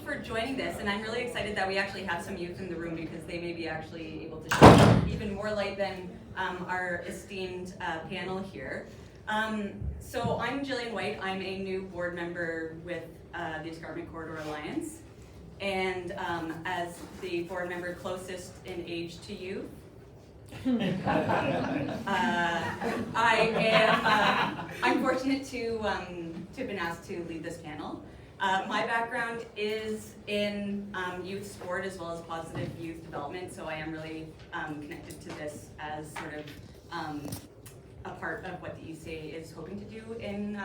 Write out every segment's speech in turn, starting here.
for joining this, and I'm really excited that we actually have some youth in the room because they may be actually able to shed even more light than our esteemed panel here. So I'm Gillian White. I'm a new board member with the Escarpment Corridor Alliance, and as the board member closest in age to you, I'm fortunate to have been asked to lead this panel. My background is in youth sport as well as positive youth development, so I am really connected to this as sort of a part of what the ECA is hoping to do in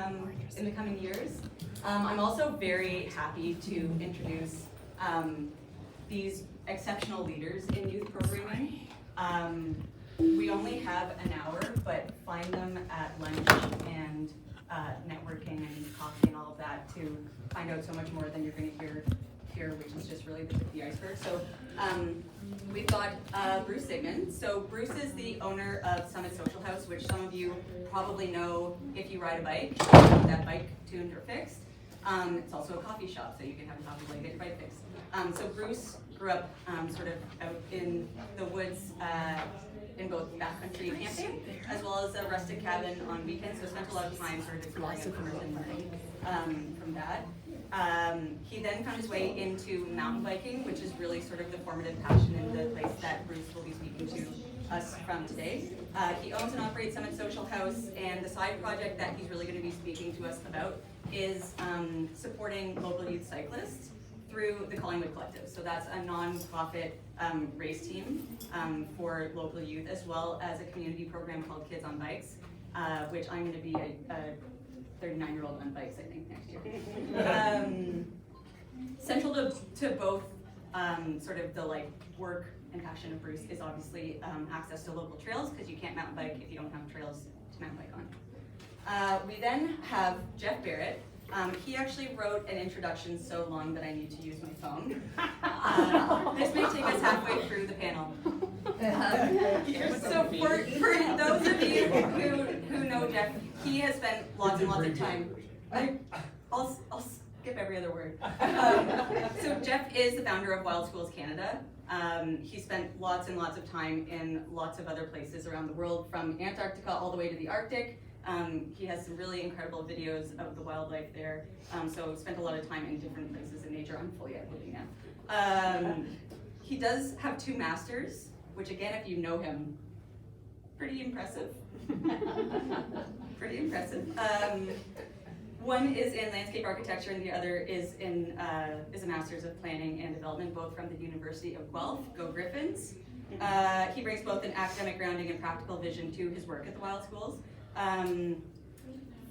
the coming years. I'm also very happy to introduce these exceptional leaders in youth programming. We only have an hour, but find them at lunch and networking and coffee and all of that to find out so much more than you're going to hear here, which is just really the tip of the iceberg. So we've got Bruce Zigman. So Bruce is the owner of Summit Social House, which some of you probably know if you ride a bike, get that bike tuned or fixed. It's also a coffee shop, so you can have a coffee while you get your bike fixed. So Bruce grew up sort of out in the woods in both backcountry camping as well as a rustic cabin on weekends, so spent a lot of time sort of exploring and learning from that. He then found his way into mountain biking, which is really sort of the formative passion and the place that Bruce will be speaking to us from today. He owns and operates Summit Social House, and the side project that he's really going to be speaking to us about is supporting local youth cyclists through the Collingwood Collective. So that's a non-profit race team for local youth, as well as a community program called Kids on Bikes, which I'm going to be a 39-year-old on bikes, I think, next year. Central to both sort of the work and passion of Bruce is obviously access to local trails, because you can't mountain bike if you don't have trails to mountain bike on. We then have Jeff Barrett. He actually wrote an introduction so long that I need to use my phone. This may take us halfway through the panel. So for those of you who know Jeff, he has spent lots and lots of time. I'll skip every other word. So Jeff is the founder of Wilde Schools Canada. He spent lots and lots of time in lots of other places around the world, from Antarctica all the way to the Arctic. He has some really incredible videos of the wildlife there, so spent a lot of time in different places in nature. I'm fully outloading now. He does have 2 masters, which again, if you know him, pretty impressive. Pretty impressive. One is in landscape architecture, and the other is a master's of planning and development, both from the University of Guelph. Go Griffins! He brings both an academic grounding and practical vision to his work at the Wilde Schools.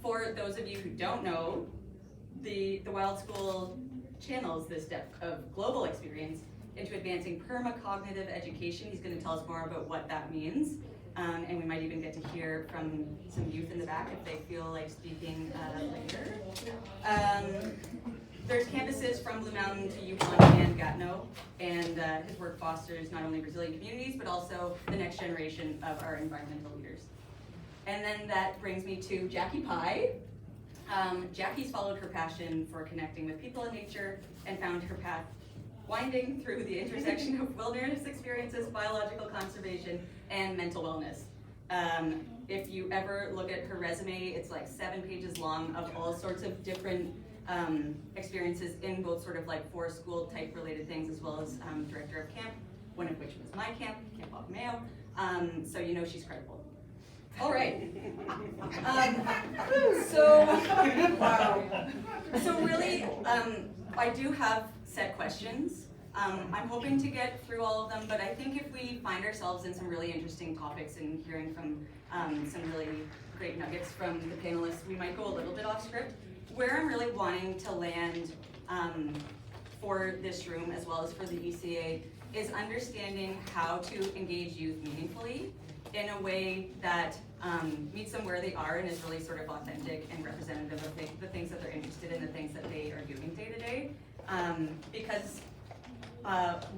For those of you who don't know, the Wilde School channels this depth of global experience into advancing permacognitive education. He's going to tell us more about what that means, and we might even get to hear from some youth in the back if they feel like speaking later. There's campuses from Blue Mountain to Yukon and Gatineau, and his work fosters not only resilient communities, but also the next generation of our environmental leaders. And then that brings me to Jackie Pye. Jackie's followed her passion for connecting with people and nature and found her path winding through the intersection of wilderness experiences, biological conservation, and mental wellness. If you ever look at her resume, it's like 7 pages long of all sorts of different experiences in both sort of forest school type related things, as well as director of camp, one of which was my camp, Camp Bob Mayo. So you know she's credible. All right. So really, I do have set questions. I'm hoping to get through all of them, but I think if we find ourselves in some really interesting topics and hearing from some really great nuggets from the panelists, we might go a little bit off script. Where I'm really wanting to land for this room, as well as for the ECA, is understanding how to engage youth meaningfully in a way that meets them where they are and is really sort of authentic and representative of the things that they're interested in, the things that they are doing day to day. Because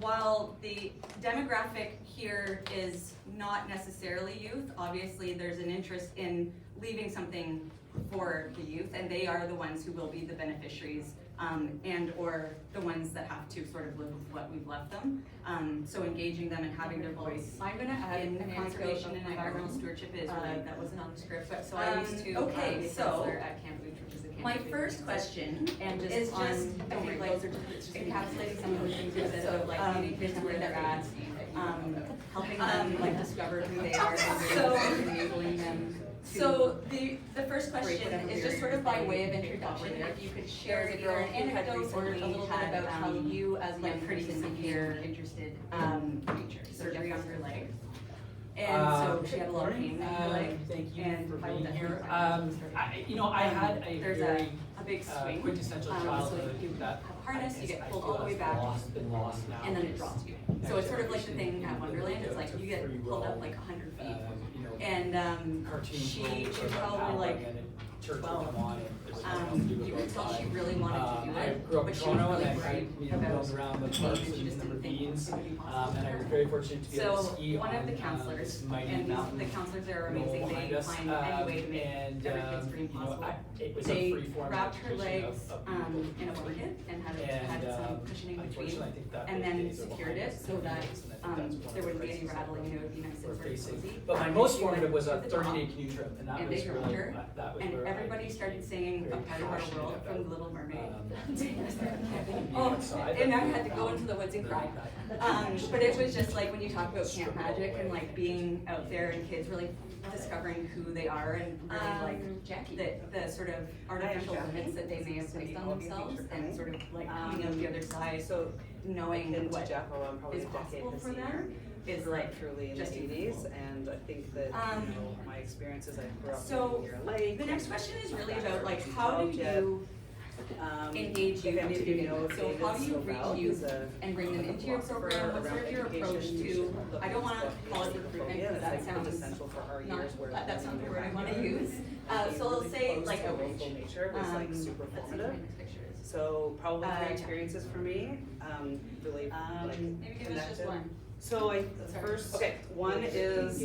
while the demographic here is not necessarily youth, obviously there's an interest in leaving something for the youth, and they are the ones who will be the beneficiaries and or the ones that have to sort of live with what we've left them. So engaging them and having their voice I'm gonna add in an conservation anecdote and of my environmental own. stewardship is really, That wasn't on the script, but so I used to okay, be a so counselor at Camp Luch, which is a camp. my first question and just is on, just, I don't think, worry, like, those are just encapsulating some of the things you said about like meeting kids where they're at, helping them like discover who they are and enabling them to. So the first question whatever is we're just sort of by saying way of very introduction. popular. If you could There share was a either girl an who had anecdote or a recently little bit had, about how you as young like pretty person severe interested surgery on her leg. And so she had a lot of pain in her leg. Thank you and for I will being here. definitely I had a there's very a big swing. quintessential So childhood you that have a harness, you get I pulled feel all the way has back, been lost now. and then it drops you. So it's sort of like the thing at Wonderland, it's like you get pulled up like 100 feet. And she was probably like 12. You could tell she really wanted to do I it, grew up in but she was Toronto really and I worried roamed about around the pain, parks and she and just the didn't think it ravines. would be possible And for I was her. very fortunate to be able to So ski one of the on counselors, this mighty and mountain the counselors there are roll amazing, behind they us. find any way to make And, every kid's dream possible. it was They a free-form wrapped her education legs of people. in a blanket and had some cushioning between, unfortunately, I think that and those then days are secured behind it us, so that and I think that's one of there the wouldn't be any crises rattling, it would be nice we're and sort of facing. cozy. But my And most she formative went was a to the top, 30-day canoe trip, and that and was they really, dropped her, that was and where everybody started singing A Part of Our World from The Little Mermaid. Oh, And I had to go into the woods and cry. But it was just like when you talk about camp magic and like being out there and kids really discovering who they are and really like the sort of artificial limits that they may have placed on themselves and sort of like coming out the other side, so knowing what is possible for them is like truly in just the 80s, and I think that my experiences, I grew up so near a lake. the next question is really about like how do you engage youth to begin with? So how do you reach youth and bring them into your program? What's sort of your approach to, I don't want to call it recruitment because that sounds essential for our years where that's not the word I want to use. So let's say like outreach. nature was like super formative. So probably three experiences for me, really like Maybe give us just one. So first, one is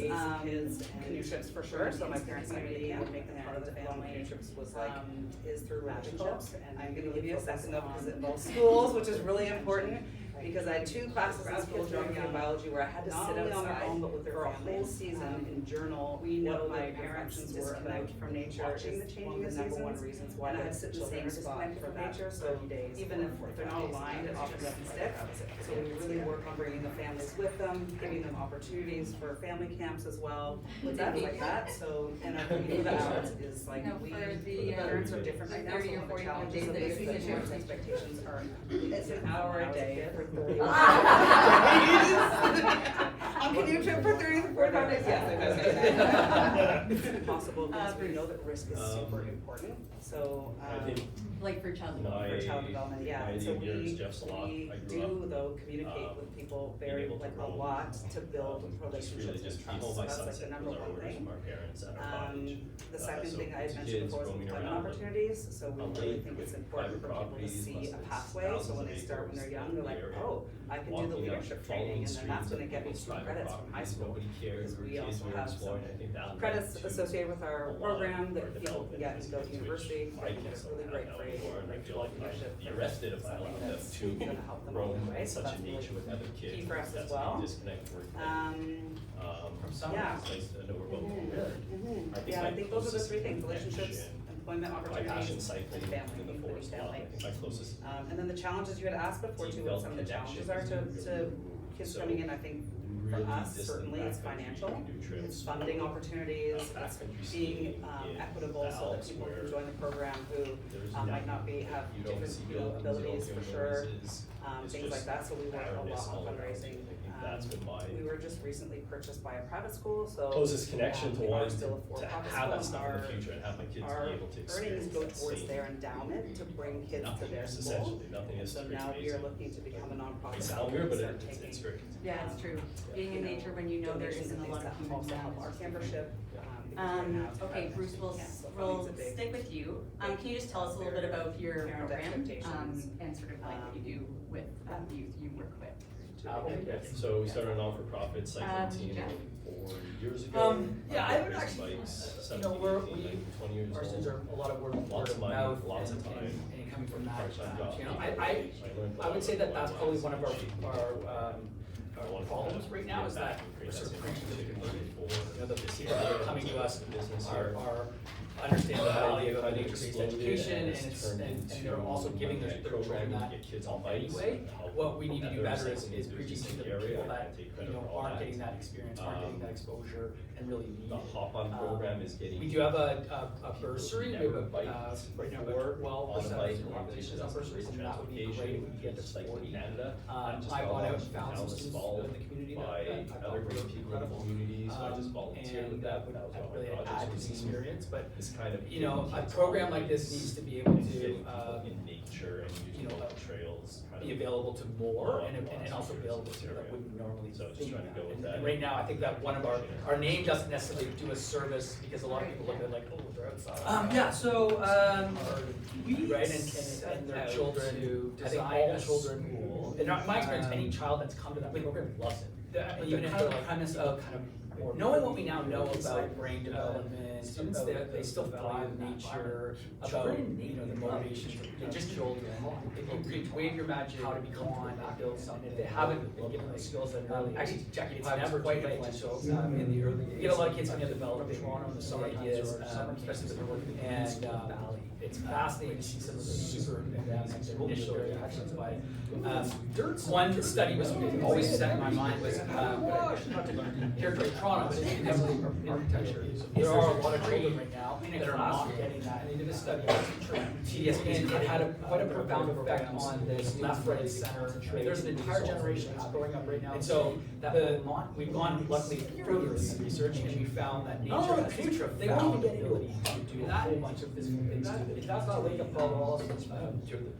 canoe trips for sure. So my parents really would make them part of the family. Canoe trips was like is through relationships. And I'm going to give you a second though because it involves schools, which is really important. Because I had 2 classes in school, geography and biology, where I had to sit outside for a whole season and journal what my parents were about from nature, watching the changing of seasons, and I had to sit in the same spot for nature. So even if they're not aligned, it often doesn't stick. So we really work on bringing the families with them, giving them opportunities for family camps as well, things like that. So and our for the hours is like the parents are different right now. So one of the challenges of this is that parents' expectations are it's an hour a day for 30 days. On canoe trip for 30 to 45 days, yes. It's impossible because we know that risk is super important. So, Like for child for child development, yeah. So we do though communicate with people very like a lot to build relationships and trust. So that's like the number one thing. The second thing I had mentioned before was employment opportunities. So we really think it's important for people to see a pathway. So when they start when they're young, they're like, oh, I can do the leadership training, and then that's going to get me some credits from high school. Because we also have some credits associated with our program that people can get to go to university. It's really great for leadership. Be arrested if I allow them to roam in such a nature with other kids. Key for us as That's well. a disconnect work. From some Yeah. it's nice to know we're both prepared. Yeah, I think those are the 3 things: relationships, employment My passion opportunities, cycling and family. in the forest a lot. I think my closest And then the challenges you had asked before too, what some of the challenges are to kids coming in, I think for really us, distant certainly it's backcountry financial, canoe trips, it's funding opportunities, it's backcountry being skiing in equitable so that Alps people where can join the program who there's might not have you don't different see buildings, abilities you for don't hear sure, noises. It's things like just that, so we work a barrenness lot on all around fundraising. you. I think that's been my We were just recently purchased by a private school, so closest connection to we are wanting still a to for-profit have that school, stuff in and the future and have my kids our be able to earnings experience go that towards same. their endowment to bring kids to Nothing their is school. essentially, nothing is So strictly now we are basic. looking to become a nonprofit. It sounds weird, but Start it's taking strict. Yeah, it's true. Being in nature when you know there donations isn't and a lot things of that also human help our around. membership. Because right now it's Okay, private. Bruce, we'll, Yeah, so we'll funding's a big stick with you. Can you just tell us a little bit about your parent program, expectations. and sort of like what you do with youth you work with? So we started a non-for-profit cycling team Jeff? 4 years ago. Yeah, I would raised actually, bikes, you 17, know, we're, 18, we, 20 years our students old. are a lot of word Lots of of money, mouth lots of and time. coming from that Part-time job. channel. learned a I would say that that's lot probably as one of a our, sheep. our problems right now is that we're sort of preaching to the community. You know, the people that are coming to us are understand the value of nature-based education, and they're also giving their children that anyway. What we need to do better is preaching to the people that, you know, aren't getting that experience, aren't getting that exposure, and really need The it. hop-on program is getting. We do have a bursary, we have Never biked right now, before, about 12% on a bike, of the population is on bursaries, and that would be transportation, great if we could get just to like 40. in Canada. I just gone got out and launched found now some this students fall in the community by that I thought other were great people in the incredible. community, so I just volunteered with And that. that would That was one of really my add to projects. the experience, but This kind of. you know, a kids program on like this bikes, needs to be able to getting people in nature and you using know, trails. kind be of available to more, and lots also of be available to this people that area. wouldn't normally So just think trying to that. go with And that. right now, I think that one of our name doesn't necessarily do a service, because a lot of people look at it like, oh, they're outside. Yeah, so, we Right, set and their out children, to I think design all a children, school. in my experience, any child that's come to that program loves it. Even if kind they're of like, premise kind of of knowing what we now know about brain development, students, they still value nature, about, you know, the motivations of just children. If you wave your magic, how to become on, build something, if they haven't been given those skills at an early age, actually, Jackie, it's never quite late, so, in the early days. You get a lot of kids coming out of developing Toronto in the summer ideas, especially if they're working in and, it's fascinating to see some of the super advanced initial reactions by, one study was always set in my mind was, characterize Toronto, but it's never architecture. There are a lot of children right now that are not getting that, and they did a study on teacher, and it had quite a profound effect on this left, right, center. I mean, there's an entire generation that's growing up right now, and so we've gone luckily further in the research, and we found that nature has a future. They won't even get ability to do a whole bunch of physical things to them. That's not a wake-up call at all to the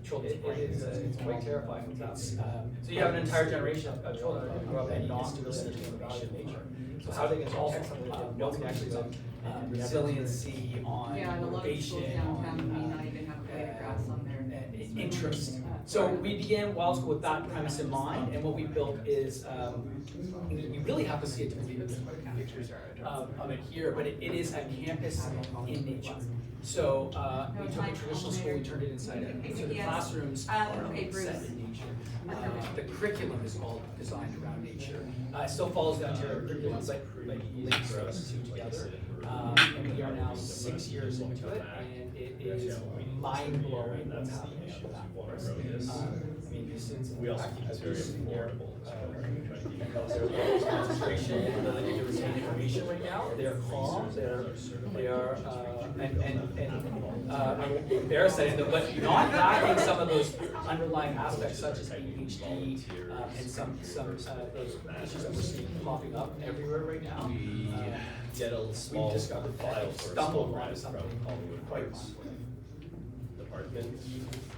children's brains. It's quite terrifying what's happening. So you have an entire generation of children that are going to grow up and not really understand the value of nature. So how they can solve something that no connections on resiliency, on motivation, on interest. So we began Wilde School with that premise in mind, and what we built is, you really have to see it to believe it. Pictures of it here, but it is a campus in nature. So we took a traditional school, we turned it inside out. So the classrooms are set in nature. The curriculum is all designed around nature. It still follows the Ontario curriculum, but links those two together. And we are now 6 years into it, and it is mind-blowing what's happening with that for us. I mean, these students, We also keep it very affordable. their concentration and ability to retain information right now, they're calm, they are, Barrett said it, but not lacking some of those underlying aspects such as ADHD, and some those issues that we're seeing popping up everywhere right now. We get a small We've discovered that file we for a stumbled small onto grant something from Hollywood quite Arts Department,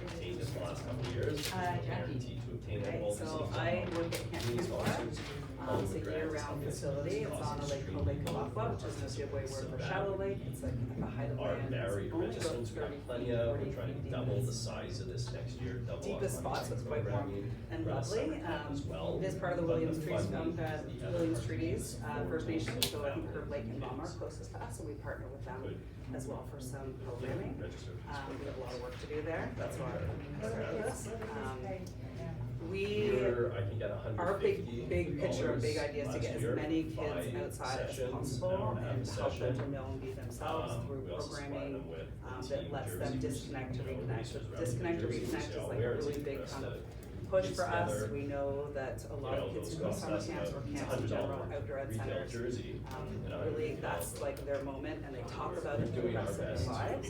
obtained in the last couple of years. Jackie. Guaranteed to obtain Right, all so I work at Kandalore. It's a year-round facility. It's on a lake called Lake Kalakwa, which is an Ojibwe word for shallow lake. It's like at the height of Our land. barrier It's only about registrants, we 30, got plenty of, 40 we're trying feet to double deep. the size of this next year, double. our Deepest spot, so it's quite warm programming, and run a lovely. summer camp as well. It is part of the But Williams Trees, funding, the other Williams part Trees, is First Nation, so I think family. Herb Lake and Bomb are closest to us, so we partner with them Good. as well for some programming. Register for this We have a lot of program. work to do there. That's why we started this. We Here, I can get Our big, big picture, $150 big idea is to get as last many year, kids 5 outside as sessions, possible an hour and a half and a help them session. to know and be themselves through We also supply programming them with that team lets them jerseys. disconnect to reconnect. Racers around Disconnect to New Jersey, reconnect is so like where a it's really big for us kind of to push get for us. together. We know that a lot of kids who go to summer camps or camps in general, outdoor ed retail centers, jersey, and I really would that's like their moment and they talk about it for the doing our rest of their best lives.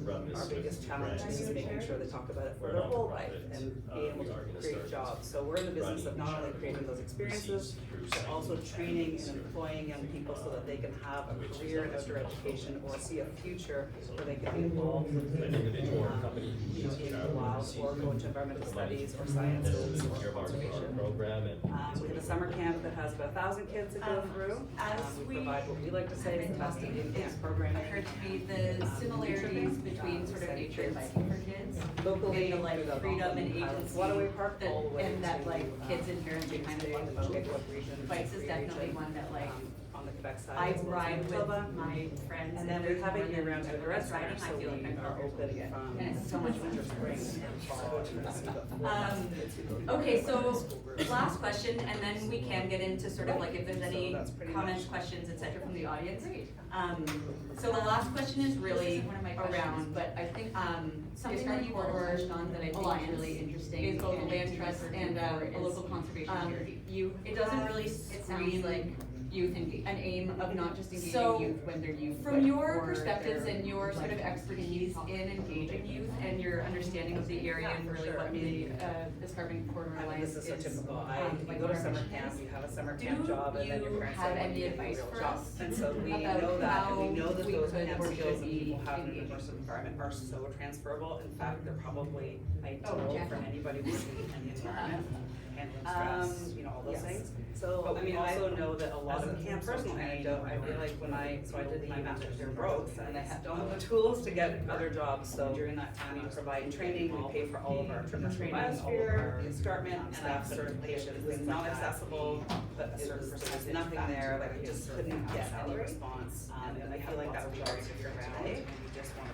run this Our biggest with challenge brands. is making sure they talk about it for We're their a whole life nonprofit. and be able We to are gonna create start jobs. So we're in the business of not only creating those experiences, but also training and employing young people so that they can have a career in outdoor education or see a future where they can be involved with An individual or company you know, needs to in the travel wild overseas. or go into environmental studies or And sciences then or hear about our conservation. program and. We have a summer camp that has about 1,000 kids that go through. as We we provide what we like to say is the best of in-camp it programming. occurred to me the similarities similarities between sort of nature and biking for kids. Locally, In the like through the freedom and Highlands agency Waterway Park, that, all the way and that to, like kids inherently kind of want about bikes is definitely one that like on the Quebec side. I as well as ride with Manitoba. my friends. And then we have it year round at the riding, restaurant, I so feel like we I'm are open from. And it's so much fun. winter, spring, and fall. Okay, so last question, and then we can get into sort of like if there's any comments, questions, et cetera, from the audience. So the last question is really One of my questions, around, but I think something that you were touched on that I think Alliance is really interesting is both a and land trust and a local conservation charity. it doesn't really It scream sounds like youth engagement. an aim of not just engaging So, youth when they're youth, From but your for perspectives their, and your sort of like, expertise in engaging youth and your understanding of the area and really what the Carbon Corridor I mean, Alliance this is. is so typical. You like go to what our summer mission camp, is. you have a summer Do camp job, and then your you parents have say, any "You need a advice real for job." us And so we about know that, and we how know that we those could camp or skills should that be people have in an engaging? immersive environment are so transferable. In fact, they're probably ideal Jackie. for anybody working in the environment, handling stress, all those yes. things. So, But I we mean, I also also know that a lot of camp personal anecdote, I feel like when I did my master's in growth, and I had all the tools to get other jobs, so during that time, we provide training, we pay for all of our trip training, biosphere, escarpment, staff certifications, it's not accessible, but a certain percent, there's nothing there, like I just couldn't get any response, and I feel like that would be very different today.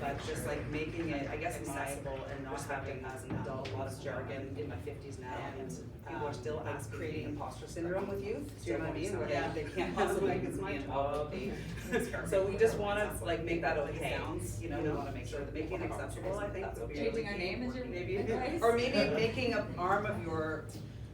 But just like making it, I guess, accessible and not having as an adult a lot of jargon in my 50s now, and people are still creating imposter syndrome with youth. Do you know what I mean? Where they can't possibly be involved. So we just want to like make that okay. We want to make sure that making it accessible. I think would be really Changing our name is your maybe, advice? or maybe making an arm of your.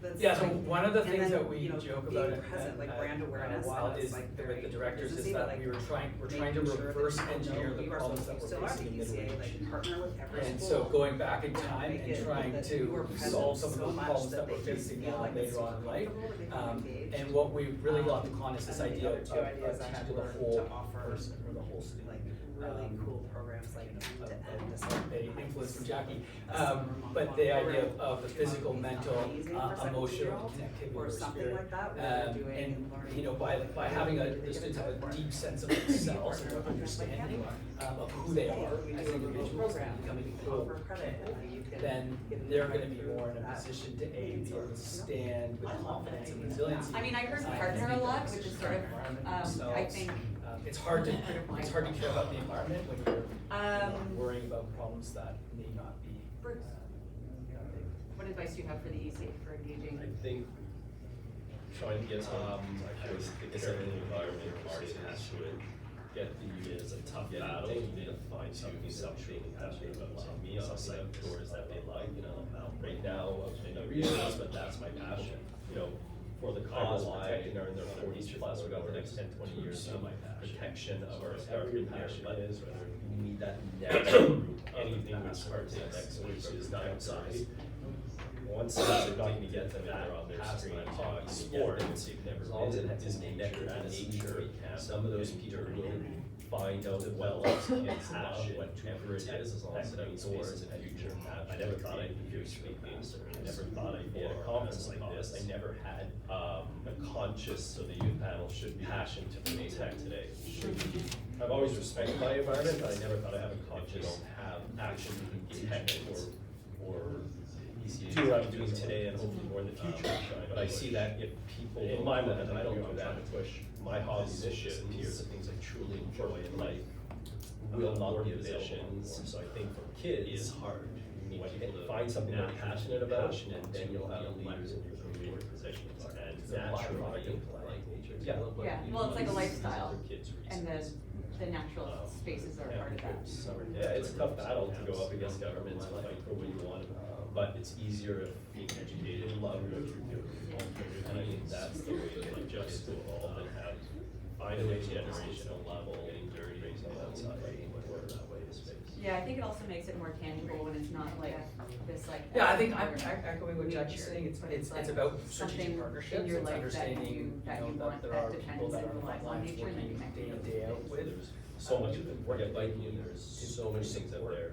That's Yeah, so like- one of the and things then, that we joke being about present, like brand awareness, Wilde and it's is like with very the directors is businessy, that but, we're trying to making sure that reverse people engineer know the you are problems so- that you we're still are facing in middle ECA, age. like partner with every And school. so going back in to time make and it trying that you are to present solve some of so those much problems that they we're can facing feel now like later it's on in life. comfortable, they can engage. And what we really got upon is this And then idea the of other two ideas I teaching had to the were whole to offer, person or the whole student. like really cool programs like end to end. A influence from Jackie, but the idea of the physical, mental, emotional connectivity or or something spirit. like that, where they're doing And, learning. by having the students have a deep sense of themselves and of understanding of who they are as individuals and becoming whole Offer credit, you can then give them they're credit gonna be through more in a that. position to be able to stand with confidence and resiliency. I mean, I heard partner a lot, which is sort of, I think, It's hard to care about the environment when you're worrying about problems that may not be. Bruce, what advice do you have for the EC for engaging? I think trying to get the certain environment, artists would get the unit as a tough battle. You need to find something passionate about. To me, on site tours that they like, right now, I may not realize, but that's my passion. For the cause, protecting our in their 40s plus, or over the next 10, 20 years, protection of our escarpment passion is, whether we need that natural route, anything with parts of X, which is downside. Once they're not going to get them in there on their screen talking sport, as long as it is connected to nature, some of those people will find out well kids love whatever it is, as long as it outdoors in the future. I never thought I'd be here speaking, I never thought I'd be at a conference like this. I never had a conscious, so the youth panel should be passion to protect today. I've always respected my environment, but I never thought I'd have a conscious action to protect or do what I'm doing today and hopefully more in the future. But I see that if people, in my mind, I don't do that to push my hobbies, peers, the things I truly enjoy in life will not be available. So I think for kids, it's hard. You need to find something they're passionate about, and then you'll have leaders in your career positions. And naturally, yeah, Well, it's like a lifestyle, for kids and the natural spaces are part of that. Yeah, it's a tough battle to go up against governments and fight for what you want, but it's easier if being educated and love what you're doing. And I think that's the way that like just to evolve and find a way to generational level, getting dirty, raising outside, work that way is space. Yeah, I think it also makes it more tangible when it's not like this like. Yeah, I think I'm echoing what Jackie's saying, it's like about something strategic in partnerships, your it's life that understanding, that you that want, there that are people depends that and are relies on frontlines nature, and then you working connect day in, with day out with. So much of it, work at biking, there's so many things out there.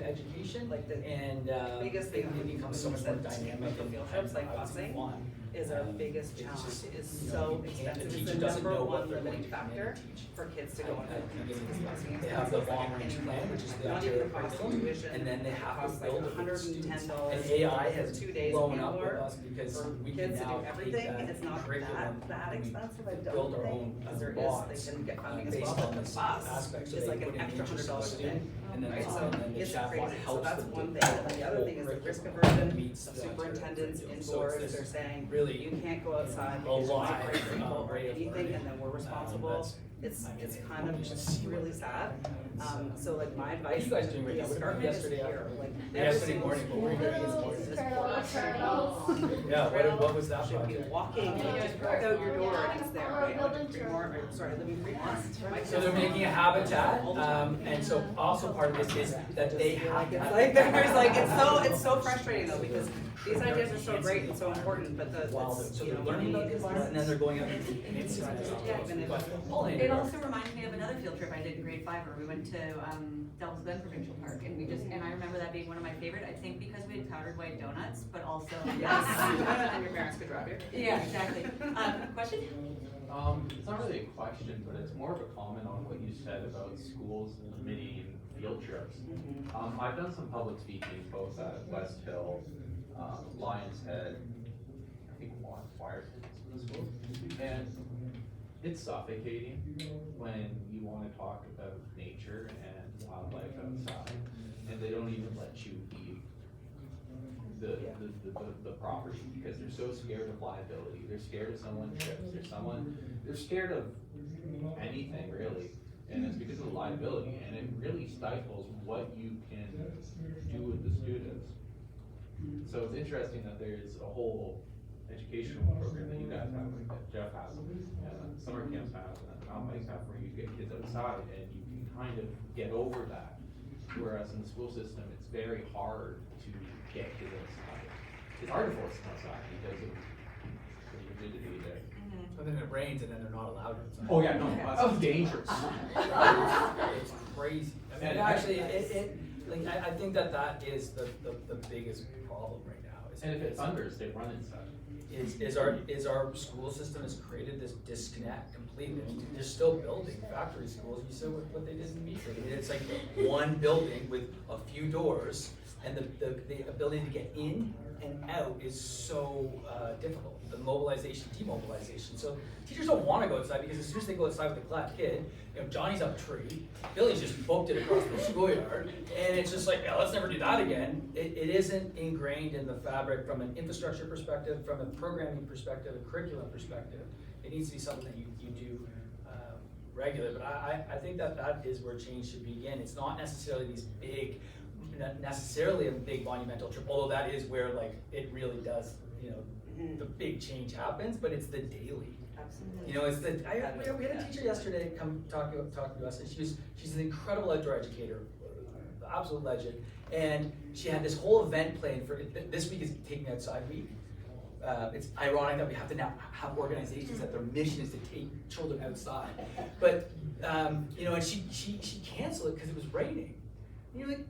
to education, Like the and biggest it thing becomes so much more dynamic and field trips, like I would say busing. fun. is our biggest it's challenge. just, It is you know, so you can't- expensive. It's teacher the doesn't number know what one they're going limiting to come in factor and teach. for kids to go into They have the long range plan, which is the Not Ontario even the cost of curriculum, tuition. and then they have to Costs like build it with $110 students. And AI has for 2 days blown in up with Kandalore us because for we can kids to now do take everything. that It's not curriculum that and we expensive, I don't build our think, own because there is, bots, they can get funding as based well, on but the this bus aspect, so is they like put an in extra interest in the $100 a day. student, and then Right, the, so and then the it's chatbot crazy. So helps that's them one to thing. And then the other thing is the risk aversion. meets the Superintendents curriculum. So indoors, it's they're this saying, really you can't go outside a because you lot might break your ankle or way of anything, learning. and then we're responsible. That's- It's kind you of just see what really they're sad. doing. So like my What are advice. you guys doing right now? What start about this yesterday year, afternoon? like Yesterday every single morning, what were you doing this morning? This quarter. Yeah, what was that Should be project? walking, you just walk out your door and it's there, right? Living Fremont. So they're making a habitat, and so also part of this is that they have. It's like, there's like, it's so frustrating though, because these ideas are so great and so important, but the, Wild, it's, so you they're know, learning about the it's environment, and then they're going out and it's. It also reminds me of another field trip I did in grade 5 where we went to Devil's Glen Provincial Park, and I remember that being one of my favorite, I think because we had powdered white donuts, but also. Yes, and your parents could drive you. Yeah, exactly. Question? It's not really a question, but it's more of a comment on what you said about schools limiting field trips. I've done some public speaking both at West Hill, Lions Head, I think Wyerton is the school, and it's suffocating when you want to talk about nature and wildlife outside, and they don't even let you leave the property because they're so scared of liability. They're scared of someone trips. They're scared of anything really, and it's because of the liability, and it really stifles what you can do with the students. So it's interesting that there's a whole educational program that you guys have, like that Jeff has, and summer camps have, and that Mount Mike's have, where you get kids outside and you can kind of get over that. Whereas in the school system, it's very hard to get kids outside. It's hard to force them outside because of the rigidity there. And then it rains and then they're not allowed outside. Oh yeah, no, that's dangerous. It's crazy. I mean, actually, like, I think that is the biggest problem right now. And if it thunders, they run inside. Is our school system has created this disconnect completely. I mean, they're still building factory schools. You saw what they did in Meaford. I mean, it's like one building with a few doors, and the ability to get in and out is so difficult. The mobilization, demobilization. So teachers don't want to go outside because as soon as they go outside with a glad kid, you know, Johnny's up a tree, Billy's just booked it across the schoolyard, and it's just like, yeah, let's never do that again. It isn't ingrained in the fabric from an infrastructure perspective, from a programming perspective, a curriculum perspective. It needs to be something that you do regular, but I think that is where change should begin. It's not necessarily these big, not necessarily a big monumental trip, although that is where like it really does, you know, the big change happens, but it's the daily. Absolutely. You know, it's we had a teacher yesterday come talk to us, and she's an incredible outdoor educator, absolute legend, and she had this whole event planned for this week is Take Me Outside Week. It's ironic that we have to now have organizations that their mission is to take children outside, but you know, and she canceled it because it was raining. And you're like,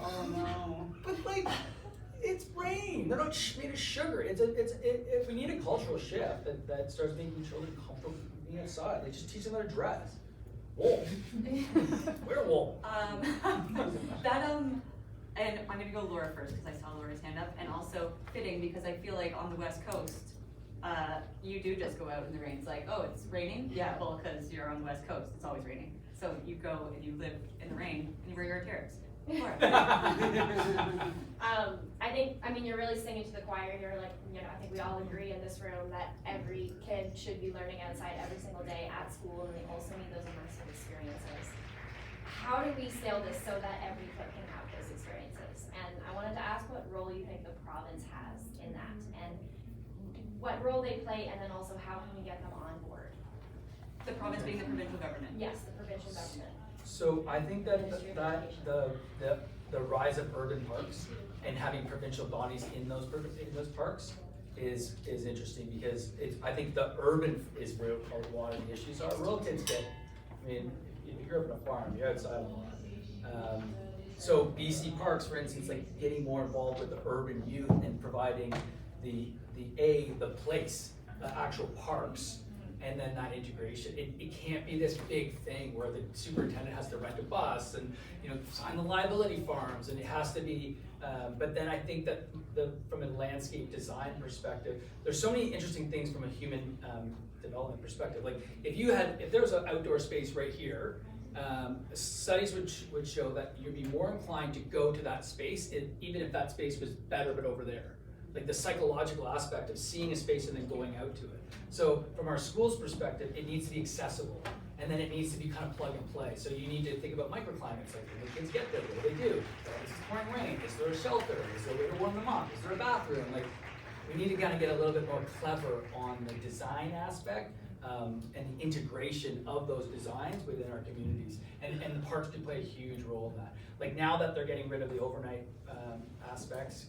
Oh no. but like, it's rain. They're not made of sugar. If we need a cultural shift that starts making children comfortable being outside, they just teach them how to dress. Wool. Wear wool. And I'm gonna go Laura first because I saw Laura's hand up, and also fitting because I feel like on the West Coast, you do just go out in the rain. It's like, oh, it's raining? Yeah, well, because you're on the West Coast, it's always raining. So you go and you live in the rain and you wear your Arc'teryx. Laura. I mean, you're really singing to the choir here. Like, you know, I think we all agree in this room that every kid should be learning outside every single day at school, and they also need those immersive experiences. How do we scale this so that every kid can have those experiences? And I wanted to ask what role you think the province has in that, and what role they play, and then also how can we get them on board? The province being the provincial government. Yes, the provincial government. So I think that the rise of urban parks and having provincial bodies in those parks is interesting because I think the urban is where a lot of the issues are. Rural kids get, I mean, if you grew up on a farm, you're outside a lot. So BC Parks, for instance, like getting more involved with the urban youth and providing the the place, the actual parks, and then that integration. It can't be this big thing where the superintendent has to rent a bus and, you know, sign the liability forms, and it has to be, but then I think that from a landscape design perspective, there's so many interesting things from a human development perspective. Like if there was an outdoor space right here, studies would show that you'd be more inclined to go to that space, even if that space was better but over there. Like the psychological aspect of seeing a space and then going out to it. So from our school's perspective, it needs to be accessible, and then it needs to be kind of plug and play. So you need to think about microclimates, like when the kids get there, what do they do? Is it pouring rain? Is there a shelter? Is there a way to warm them up? Is there a bathroom? Like, we need to kind of get a little bit more clever on the design aspect and the integration of those designs within our communities. And the parks do play a huge role in that. Like now that they're getting rid of the overnight aspects,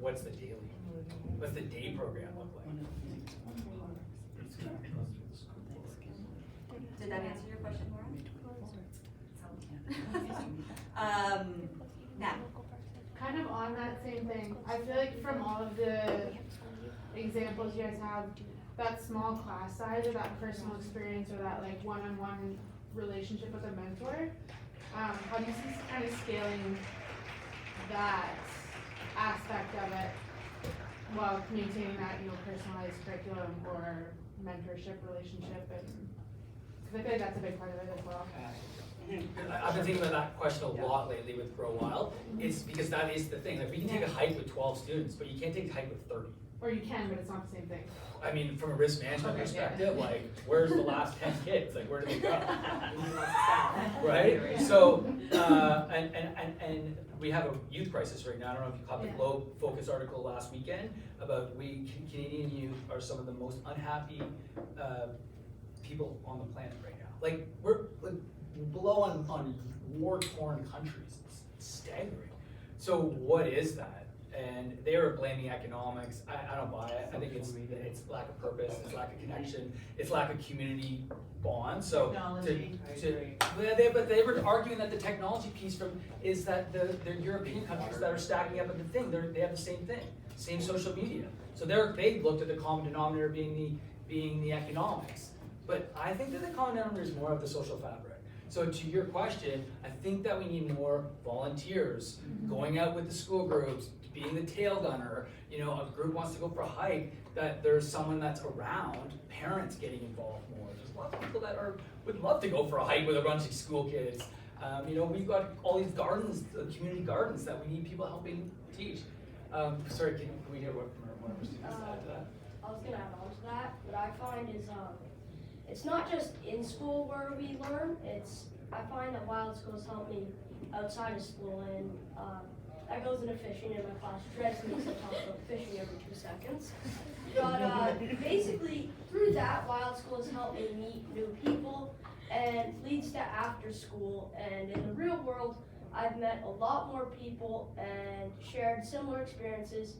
what's the day program look like? Did that answer your question, Laura? Nat. Kind of on that same thing, I feel like from all of the examples you guys have, that small class size or that personal experience or that like one-on-one relationship with a mentor, how do you see kind of scaling that aspect of it while maintaining that, you know, personalized curriculum or mentorship relationship? And because I feel like that's a big part of it as well. I've been thinking about that question a lot lately with Grow Wild. It's because that is the thing. Like we can take a hike with 12 students, but you can't take a hike with 30. Or you can, but it's not the same thing. I mean, from a risk management perspective, like where's the last 10 kids? Like where do they go? Right? So, and we have a youth crisis right now. I don't know if you caught the Globe Focus article last weekend about Canadian youth are some of the most unhappy people on the planet right now. Like we're below on war-torn countries. It's staggering. So what is that? And they were blaming economics. I don't buy it. I think it's lack of purpose, it's lack of connection, it's lack of community bond. So but they were arguing that the technology piece is that the European countries that are stacking up at the thing, they have the same thing, same social media. So they looked at the common denominator being the economics. But I think that the common denominator is more of the social fabric. So to your question, I think that we need more volunteers going out with the school groups, being the tail gunner. You know, a group wants to go for a hike, that there's someone that's around, parents getting involved more. There's a lot of people that would love to go for a hike with a bunch of school kids. You know, we've got all these gardens, community gardens that we need people helping teach. Sorry, can we hear what one of our students add to that? I was gonna add on to that. What I find is it's not just in school where we learn. I find that Wilde School has helped me outside of school, and that goes into fishing in my class. Dreads makes me talk about fishing every 2 seconds. But basically, through that, Wilde School has helped me meet new people and leads to after school. And in the real world, I've met a lot more people and shared similar experiences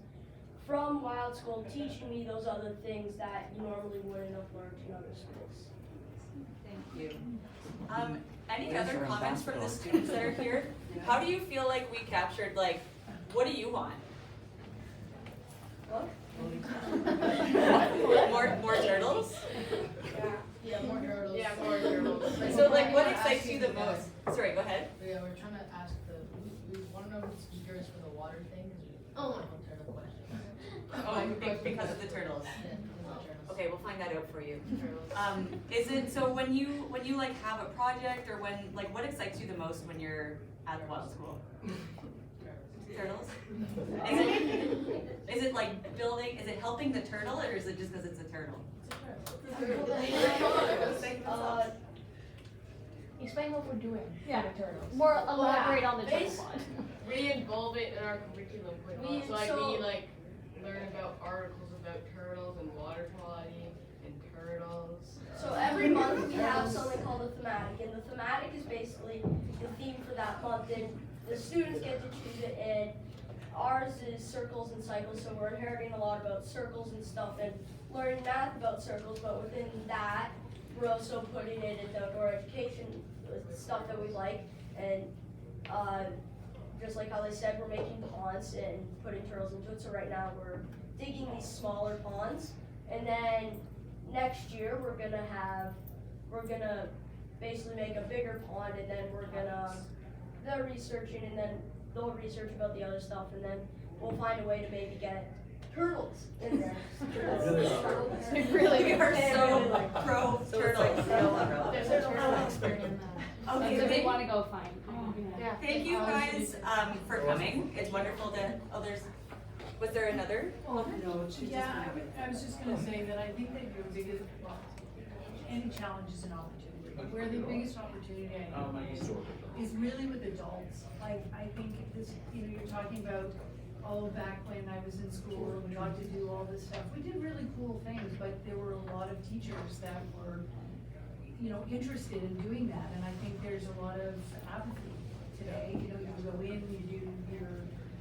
from Wilde School, teaching me those other things that you normally wouldn't have learned in other schools. Thank you. Any other comments from the students that are here? How do you feel like we captured, like, what do you want? What? More turtles? Yeah, more turtles. Yeah, more turtles. So like, what excites you the most? Sorry, go ahead. Yeah, we're trying to ask we want to know the speakers for the water thing. Oh, turtle question. Because of the turtles. Yeah, Okay, we'll find that out for you. Is it, so when you like have a project, or when, like, what excites you the most when you're at Wilde School? Turtles? Is it like building, is it helping the turtle, or is it just because it's a turtle? Explain what we're doing Yeah. for the turtles. More elaborate on the turtle pond. We involve it in our curriculum quite a lot. So we like learn about articles about turtles and water quality and turtles. So every month we have something called a thematic, and the thematic is basically the theme for that month, and the students get to choose it, and ours is circles and cycles, so we're inheriting a lot about circles and stuff, and learning math about circles, but within that, we're also putting it in outdoor education, stuff that we like, and just like how they said, we're making ponds and putting turtles into it, so right now we're digging these smaller ponds, and then next year we're gonna basically make a bigger pond, and then they're researching, and then they'll research about the other stuff, and then we'll find a way to maybe get turtles in there. Really, We are so pro So it's turtle. like no umbrella. There's a turtle expert in that. Okay, So they thank- wanna go find. Yeah. Thank you guys for coming. It's wonderful to, was there another? No, she's Yeah, I was just gonna say that I think that your biggest, well, any challenge is an opportunity. Where the biggest opportunity I think is really with adults. Like, I think this, you're talking about, back when I was in school and we got to do all this stuff. We did really cool things, but there were a lot of teachers that were, interested in doing that. And I think there's a lot of apathy today. You go in, you do your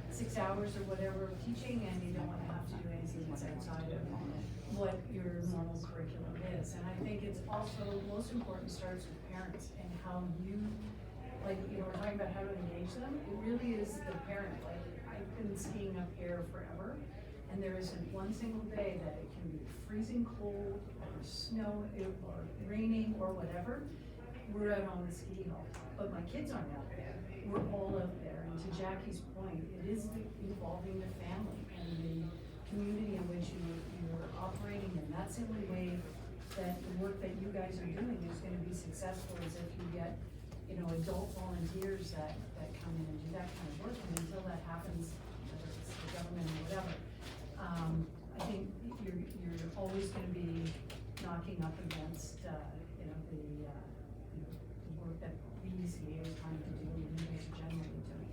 6 hours or whatever of teaching, and you don't want to have to do anything that's outside of what your normal curriculum is. And I think it's also, most important starts with parents and how you, we're talking about how to engage them. It really is the parent. Like, I've been skiing up here forever, and there isn't one single day that it can be freezing cold or snow or raining or whatever. We're out on the ski hill, but my kids aren't out there. We're all out there, and to Jackie's point, it is involving the family and the community in which you're operating in. That's the only way that the work that you guys are doing is going to be successful, is if you get, adult volunteers that come in and do that kind of work. And until that happens, whether it's the government or whatever, I think you're always going to be knocking up against, the work that the ECA is trying to do, and you guys are generally doing.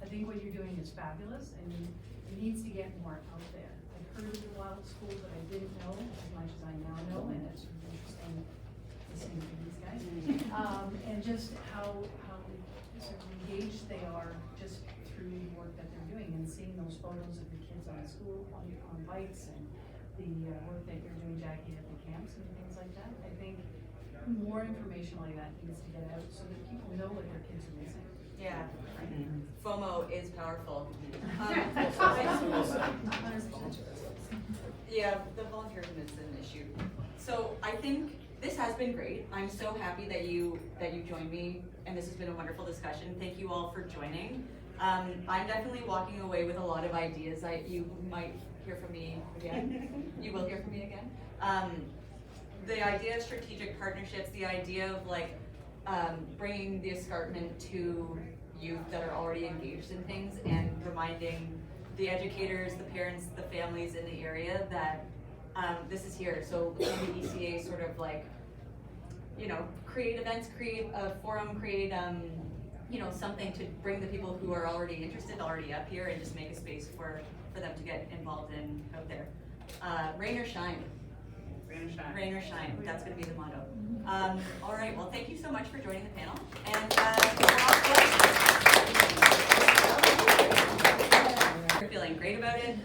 I think what you're doing is fabulous, and it needs to get more out there. I've heard of the Wilde School, but I didn't know as much as I now know, and it's really interesting listening to these guys. And just how sort of engaged they are just through the work that they're doing, and seeing those photos of the kids on school, on bikes, and the work that you're doing, Jackie, at the camps and things like that. I think more information like that needs to get out so that people know what their kids are missing. Yeah, FOMO is powerful. Yeah, the volunteerism is an issue. So I think this has been great. I'm so happy that you joined me, and this has been a wonderful discussion. Thank you all for joining. I'm definitely walking away with a lot of ideas. You might hear from me again. You will hear from me again. The idea of strategic partnerships, the idea of bringing the escarpment to youth that are already engaged in things, and reminding the educators, the parents, the families in the area that this is here. So the ECA sort of create events, create a forum, create something to bring the people who are already interested, already up here, and just make a space for them to get involved in out there. Rain or shine. Rain or shine. Rain or shine, that's gonna be the motto. All right, well, thank you so much for joining the panel. And we're feeling great about it.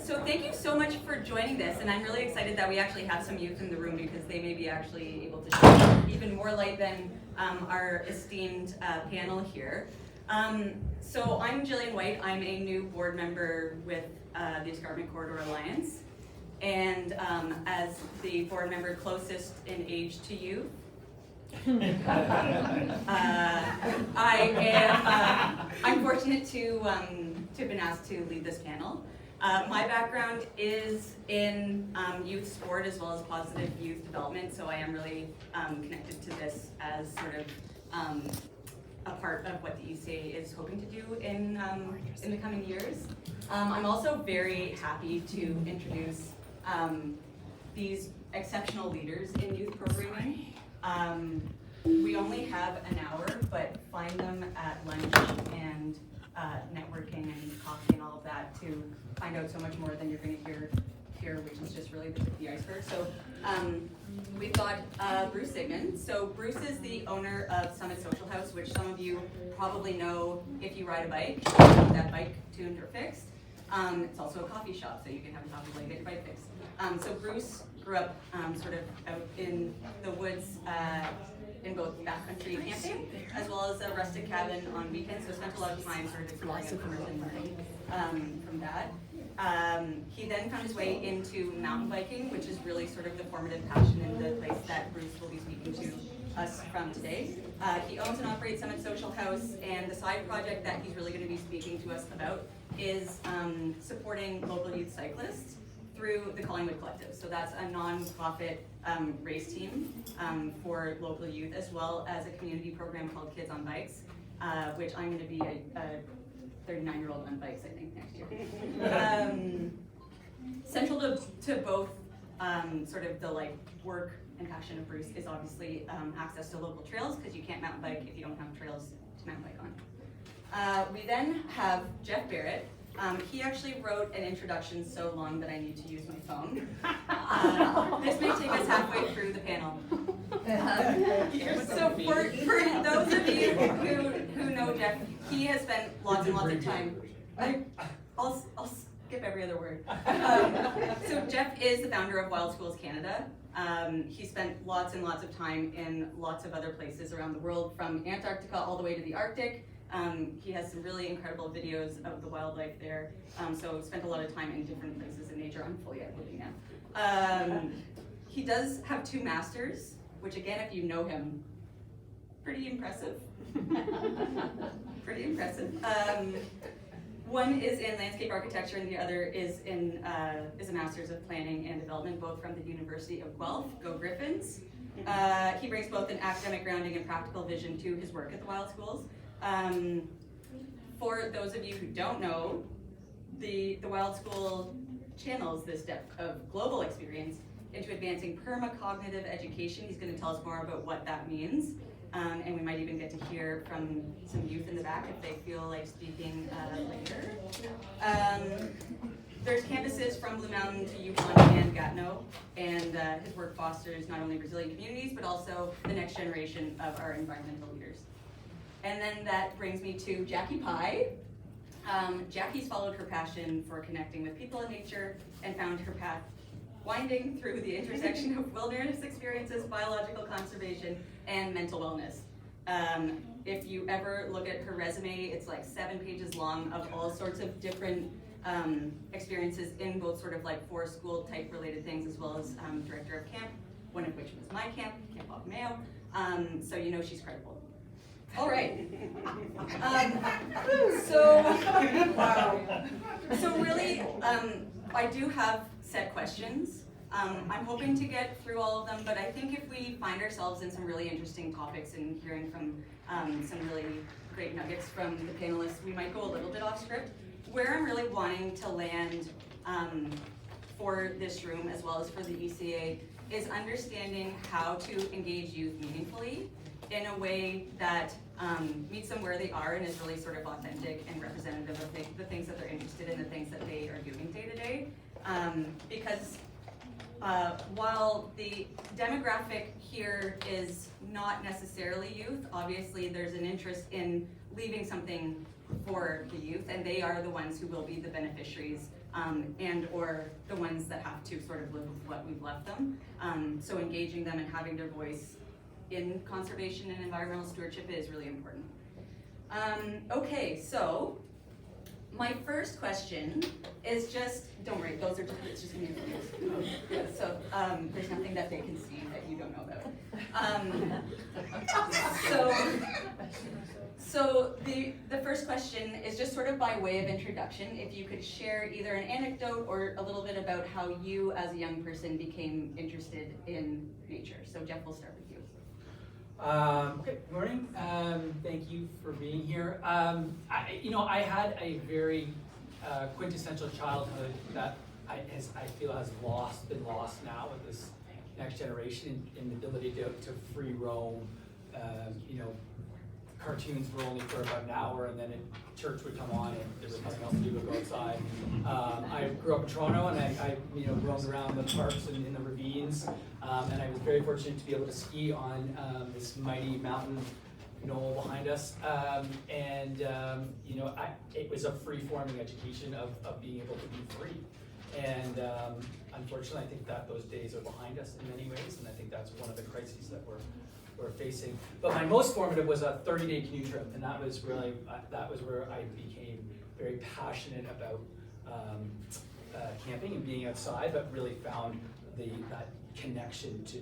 So thank you so much for joining this, and I'm really excited that we actually have some youth in the room, because they may be actually able to shed even more light than our esteemed panel here. So I'm Gillian White. I'm a new board member with the Escarpment Corridor Alliance. And as the board member closest in age to you, I'm fortunate to have been asked to lead this panel. My background is in youth sport as well as positive youth development, so I am really connected to this as sort of a part of what the ECA is hoping to do in the coming years. I'm also very happy to introduce these exceptional leaders in youth programming. We only have an hour, but find them at lunch and networking and coffee and all of that to find out so much more than you're going to hear here, which is just really the tip of the iceberg. So we've got Bruce Zigman. So Bruce is the owner of Summit Social House, which some of you probably know if you ride a bike, you get that bike tuned or fixed. It's also a coffee shop, so you can have a coffee while you get your bike fixed. So Bruce grew up sort of out in the woods in both backcountry camping as well as a rustic cabin on weekends, so spent a lot of time sort of exploring and learning from that. He then found his way into mountain biking, which is really sort of the formative passion and the place that Bruce will be speaking to us from today. He owns and operates Summit Social House, and the side project that he's really going to be speaking to us about is supporting local youth cyclists through the Collingwood Collective. So that's a non-profit race team for local youth, as well as a community program called Kids on Bikes, which I'm going to be a 39-year-old on bikes, I think, next year. Central to both sort of the like work and passion of Bruce is obviously access to local trails, because you can't mountain bike if you don't have trails to mountain bike on. We then have Jeff Barrett. He actually wrote an introduction so long that I need to use my phone. This may take us halfway through the panel. So for those of you who know Jeff, he has spent lots and lots of time. I'll skip every other word. So Jeff is the founder of Wilde Schools Canada. He spent lots and lots of time in lots of other places around the world, from Antarctica all the way to the Arctic. He has some really incredible videos of the wildlife there. So spent a lot of time in different places in nature. I'm fully out living now. He does have 2 masters, which again, if you know him, pretty impressive. Pretty impressive. One is in landscape architecture, and the other is a master's of planning and development, both from the University of Guelph. Go Griffins! He brings both an academic grounding and practical vision to his work at the Wilde Schools. For those of you who don't know, the Wilde School channels this depth of global experience into advancing permacognitive education. He's going to tell us more about what that means. And we might even get to hear from some youth in the back if they feel like speaking later. There's campuses from Blue Mountain to Yukon and Gatineau, and his work fosters not only resilient communities, but also the next generation of our environmental leaders. And then that brings me to Jackie Pye. Jackie's followed her passion for connecting with people and nature and found her path winding through the intersection of wilderness experiences, biological conservation, and mental wellness. If you ever look at her resume, it's like 7 pages long of all sorts of different experiences in both sort of like forest school type related things, as well as director of camp, one of which was my camp, Camp Off Mayo. So you know she's credible. All right. So really, I do have set questions. I'm hoping to get through all of them, but I think if we find ourselves in some really interesting topics and hearing from some really great nuggets from the panelists, we might go a little bit off script. Where I'm really wanting to land for this room, as well as for the ECA, is understanding how to engage youth meaningfully in a way that meets them where they are and is really sort of authentic and representative of the things that they're interested in, the things that they are doing day to day. Because while the demographic here is not necessarily youth, obviously there's an interest in leaving something for the youth, and they are the ones who will be the beneficiaries and or the ones that have to sort of live with what we've left them. So engaging them and having their voice in conservation and environmental stewardship is really important. Okay, so my first question is just, don't worry, those are just, it's just gonna be videos. So there's nothing that they can see that you don't know about. So the first question is just sort of by way of introduction, if you could share either an anecdote or a little bit about how you as a young person became interested in nature. So Jeff, we'll start with you. Okay, good morning. Thank you for being here. I had a very quintessential childhood that I feel has been lost now with this next generation in the ability to free roam. Cartoons were only for about an hour, and then church would come on, and there was nothing else to do but go outside. I grew up in Toronto, and I roamed around the parks and in the ravines, and I was very fortunate to be able to ski on this mighty mountain knoll behind us. It was a free-forming education of being able to be free. And unfortunately, I think that those days are behind us in many ways, and I think that's one of the crises that we're facing. But my most formative was a 30-day canoe trip, and that was where I became very passionate about camping and being outside, but really found that connection to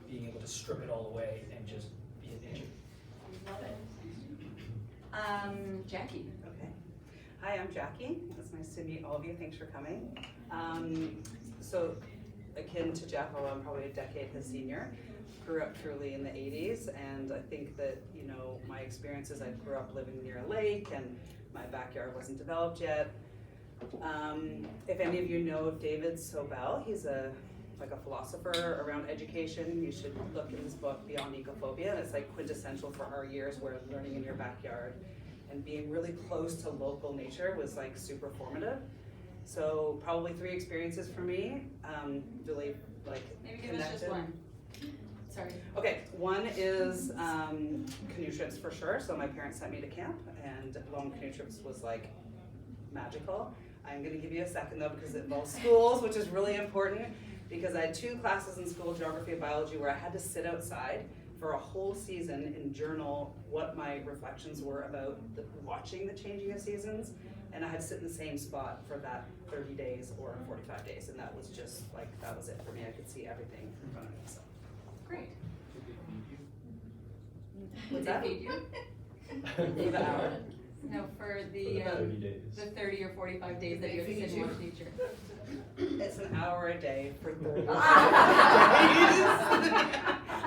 being able to strip it all away and just be in nature. Love it. Jackie. Okay. Hi, I'm Jackie. It's nice to meet all of you. Thanks for coming. So, akin to Jeff, although I'm probably a decade his senior, grew up truly in the 80s, and I think that, you know, my experiences, I grew up living near a lake, and my backyard wasn't developed yet. If any of you know of David Sobel, he's like a philosopher around education. You should look in his book, Beyond Ecophobia, and it's like quintessential for our years where learning in your backyard and being really close to local nature was like super formative. So probably 3 experiences for me, really like Maybe give us just one. Sorry. Okay, one is canoe trips for sure. So my parents sent me to camp, and lone canoe trips was like magical. I'm gonna give you a second though because it involves schools, which is really important because I had 2 classes in school, geography and biology, where I had to sit outside for a whole season and journal what my reflections were about watching the changing of seasons. And I had to sit in the same spot for that 30 days or 45 days. And that was just like, that was it for me. I could see everything in front of me, so. Great. What's that? Did they feed you? For the hour? No, for For the 30 days. the 30 or 45 days that you have to sit and watch nature. It's an hour a day for 30 days.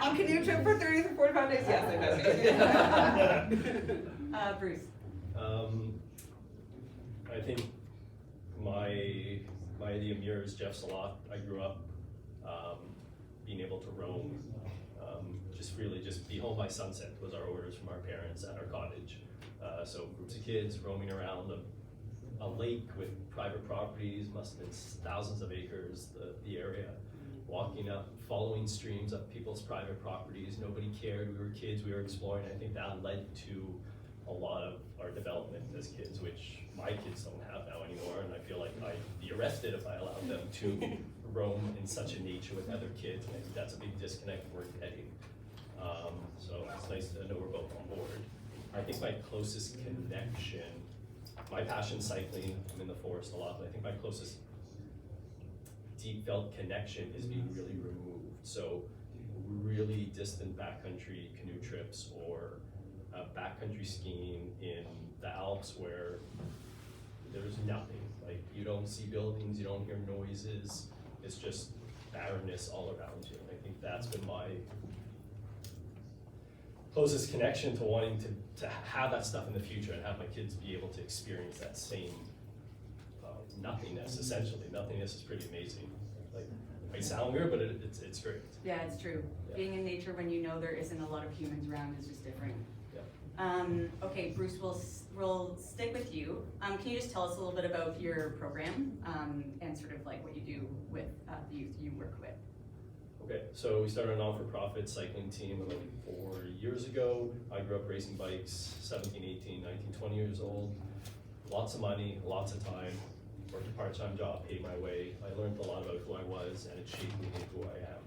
On canoe trip for 30 to 45 days, yes, I bet. Bruce. I think my idea mirrors Jeff's a lot. I grew up being able to roam, just be home by sunset was our orders from our parents at our cottage. So groups of kids roaming around a lake with private properties, must have been thousands of acres, the area, walking up, following streams up people's private properties. Nobody cared, we were kids, we were exploring. I think that led to a lot of our development as kids, which my kids don't have now anymore, and I feel like I'd be arrested if I allowed them to roam in such a nature with other kids, and I think that's a big disconnect we're getting. So it's nice to know we're both on board. I think my closest connection, my passion's cycling, I'm in the forest a lot, but I think my closest deep felt connection is being really removed. So really distant backcountry canoe trips or backcountry skiing in the Alps where there's nothing. Like you don't see buildings, you don't hear noises, it's just barrenness all around you. And I think that's been my closest connection to wanting to have that stuff in the future and have my kids be able to experience that same nothingness, essentially. Nothingness is pretty amazing. Like, it might sound weird, but it's great. Yeah, it's true. Yeah. Being in nature when you know there isn't a lot of humans around is just different. Yeah. Okay, Bruce, we'll stick with you. Can you just tell us a little bit about your program and sort of like what you do with the youth you work with? Okay, so we started a non-for-profit cycling team about 4 years ago. I grew up racing bikes, 17, 18, 19, 20 years old. Lots of money, lots of time, worked a part-time job, paid my way. I learned a lot about who I was and it shaped me into who I am.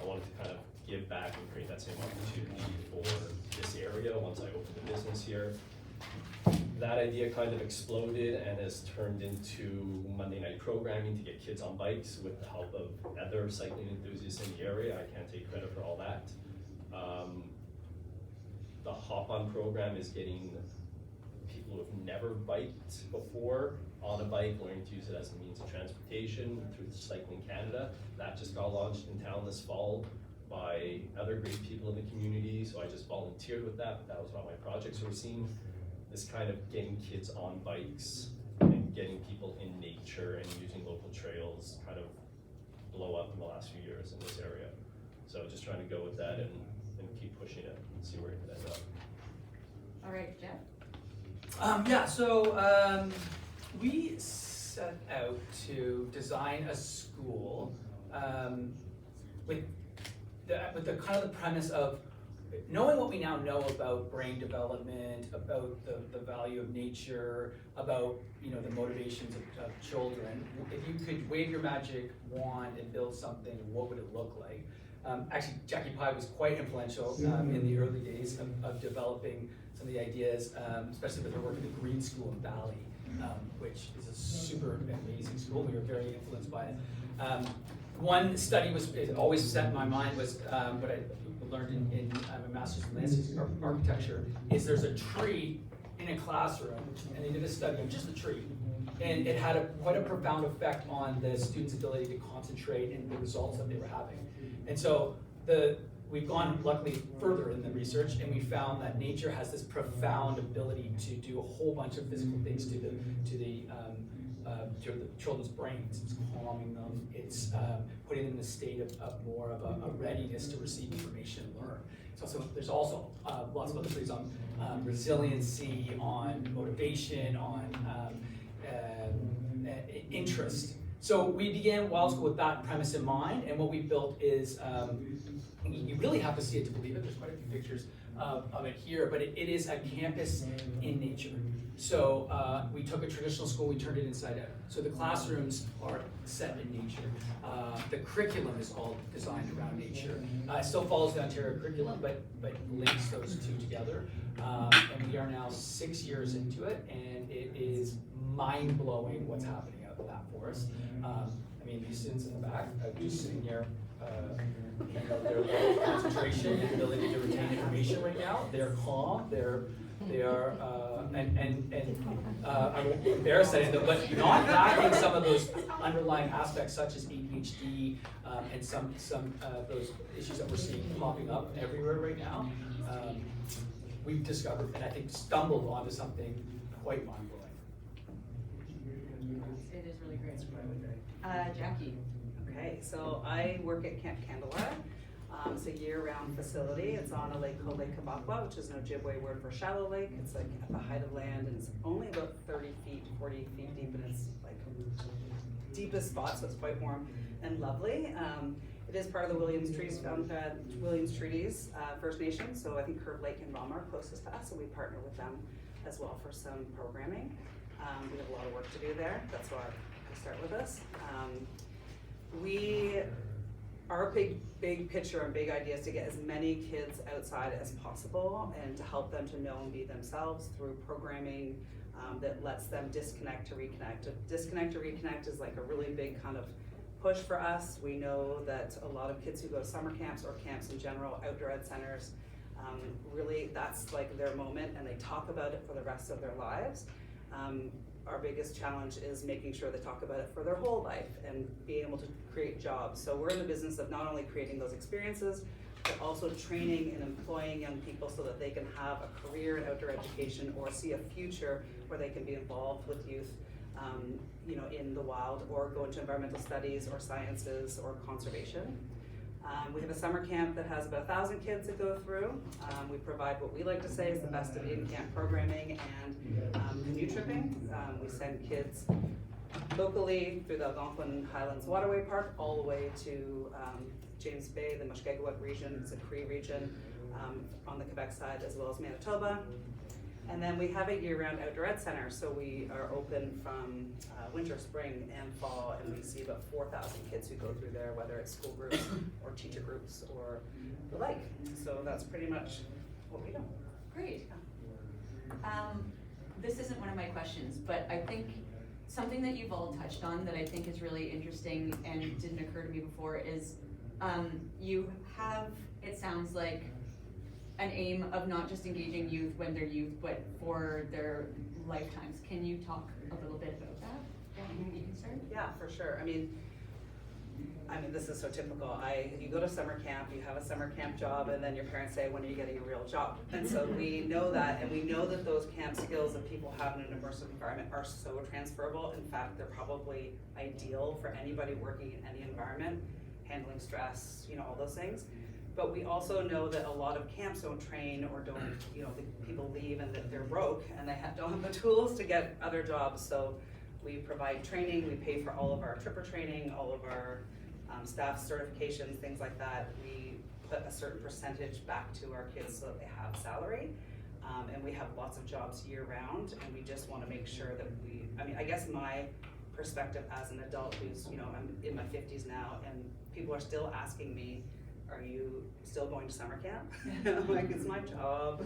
I wanted to kind of give back and create that same opportunity for this area once I opened the business here. That idea kind of exploded and has turned into Monday night programming to get kids on bikes with the help of other cycling enthusiasts in the area. I can't take credit for all that. The hop-on program is getting people who have never biked before on a bike, learning to use it as a means of transportation through Cycling Canada. That just got launched in town this fall by other great people in the community, so I just volunteered with that, but that was one of my projects. So we're seeing this kind of getting kids on bikes and getting people in nature and using local trails kind of blow up in the last few years in this area. So just trying to go with that and keep pushing it and see where it can end up. All right, Jeff? We set out to design a school with the kind of the premise of knowing what we now know about brain development, about the value of nature, about the motivations of children. If you could wave your magic wand and build something, what would it look like? Actually, Jackie Pye was quite influential in the early days of developing some of the ideas, especially with her work at the Green School in Bali. which is a super amazing school. We were very influenced by it. One study it always set in my mind was what I learned in a master's in landscape architecture, is there's a tree in a classroom, and they did a study on just the tree. And it had quite a profound effect on the students' ability to concentrate and the results that they were having. And so we've gone luckily further in the research, and we found that nature has this profound ability to do a whole bunch of physical things to the children's brains. It's calming them. It's putting them in a state of more of a readiness to receive information and learn. There's also lots of other studies on resiliency, on motivation, on interest. So we began Wilde School with that premise in mind, and what we built is, you really have to see it to believe it. There's quite a few pictures of it here, but it is a campus in nature. So we took a traditional school, we turned it inside out. So the classrooms are set in nature. The curriculum is all designed around nature. It still follows the Ontario curriculum, but links those two together. And we are now 6 years into it, and it is mind-blowing what's happening out of that for us. I mean, these students in the back, just sitting here, their level of concentration and ability to retain information right now, they're calm, they are, I won't embarrass any of them, but not lacking some of those underlying aspects such as ADHD and some of those issues that we're seeing popping up everywhere right now. We've discovered, and I think stumbled onto something quite mind-blowing. It is really great. Jackie. Okay, so I work at Camp Kandalore. It's a year-round facility. It's on a lake called Lake Kabakwa, which is an Ojibwe word for shallow lake. It's like at the height of land, and it's only about 30 feet, 40 feet deep, and it's like deepest spot, so it's quite warm and lovely. It is part of the Williams Treaties First Nation, so I think Curve Lake and Rom are closest to us, so we partner with them as well for some programming. We have a lot of work to do there. That's why I start with us. Our big picture and big idea is to get as many kids outside as possible and to help them to know and be themselves through programming that lets them disconnect to reconnect. Disconnect to reconnect is like a really big kind of push for us. We know that a lot of kids who go to summer camps or camps in general, outdoor ed centers, really that's like their moment, and they talk about it for the rest of their lives. Our biggest challenge is making sure they talk about it for their whole life and being able to create jobs. So we're in the business of not only creating those experiences, but also training and employing young people so that they can have a career in outdoor education or see a future where they can be involved with youth, in the wild, or go into environmental studies or sciences or conservation. We have a summer camp that has about 1,000 kids that go through. We provide what we like to say is the best of in-camp programming and canoe tripping. We send kids locally through the Algonquin Highlands Waterway Park all the way to James Bay, the Mushkegowuk region. It's a Cree region on the Quebec side, as well as Manitoba. And then we have a year-round outdoor ed center, so we are open from winter, spring, and fall, and we see about 4,000 kids who go through there, whether it's school groups or teacher groups or the like. So that's pretty much what we do. Great. This isn't one of my questions, but I think something that you've all touched on that I think is really interesting and didn't occur to me before is you have, it sounds like, an aim of not just engaging youth when they're youth, but for their lifetimes. Can you talk a little bit about that? You can start? Yeah, for sure. I mean, this is so typical. You go to summer camp, you have a summer camp job, and then your parents say, when are you getting a real job? And so we know that, and we know that those camp skills that people have in an immersive environment are so transferable. In fact, they're probably ideal for anybody working in any environment, handling stress, all those things. But we also know that a lot of camps don't train or don't, the people leave and that they're broke and they don't have the tools to get other jobs. So we provide training, we pay for all of our tripper training, all of our staff certifications, things like that. We put a certain percentage back to our kids so that they have salary. And we have lots of jobs year round, and we just want to make sure that I guess my perspective as an adult who's, I'm in my 50s now, and people are still asking me are you still going to summer camp? I'm like, it's my job.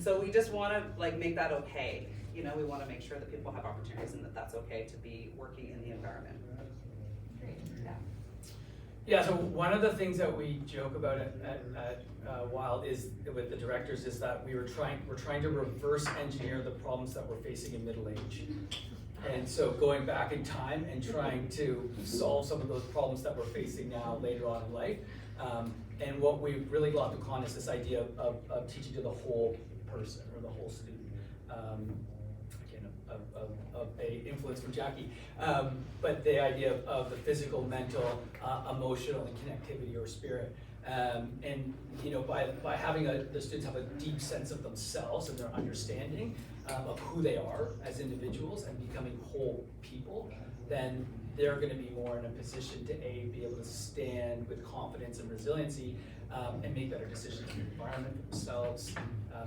So we just wanna like make that okay. You know, we wanna make sure that people have opportunities and that that's okay to be working in the environment. Great, yeah. Yeah, so one of the things that we joke about at Wilde is, with the directors, is that we're trying to reverse engineer the problems that we're facing in middle age. And so going back in time and trying to solve some of those problems that we're facing now later on in life. And what we've really glommed upon is this idea of teaching to the whole person or the whole student. Again, of a influence from Jackie, but the idea of the physical, mental, emotional, and connectivity or spirit. And you know, by having the students have a deep sense of themselves and their understanding of who they are as individuals and becoming whole people, then they're going to be more in a position to be able to stand with confidence and resiliency and make better decisions in the environment for themselves.